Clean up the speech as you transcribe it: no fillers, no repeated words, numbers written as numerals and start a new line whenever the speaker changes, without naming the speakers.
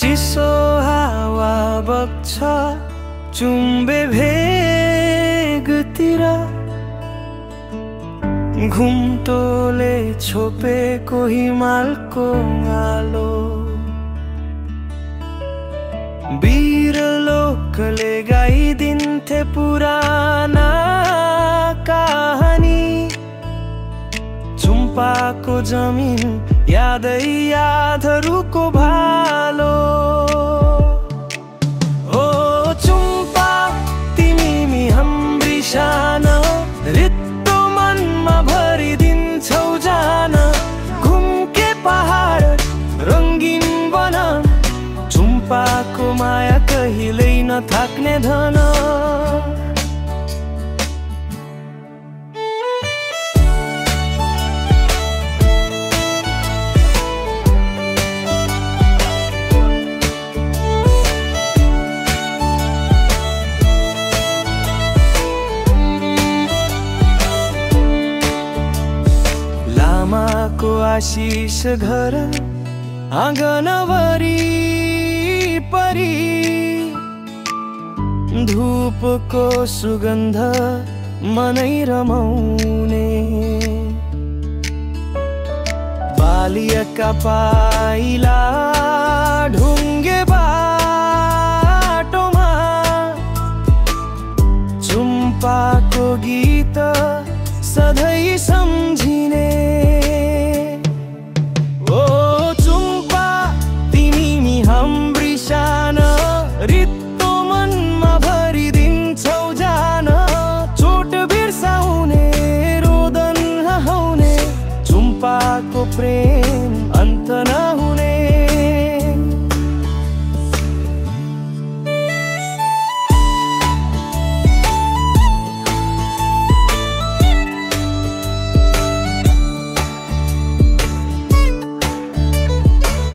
चिसो हावा बग्छ चुम्बे भेगतिर, घुम्टोले छोपेको हिमालको आलो। बिरलोकले गाइदिन्थे पुराना कहानी, चुम्पाको जमिन यादै यादहरूको भालो। ओ चुम्पा तिमी हाम्री शान, रित्तो मनमा भरिदिन्छौ जान। घुम्के पहाड रङ्गिन बन, चुम्पाको माया कहिल्यै नथाक्ने धन। लामाको आशिष घर आँगनभरि परी, धूपको सुगन्ध मनै रमाउने। बालियाका पाइला ढुङ्गे बाटोमा, चुम्पाको गीत सधैँ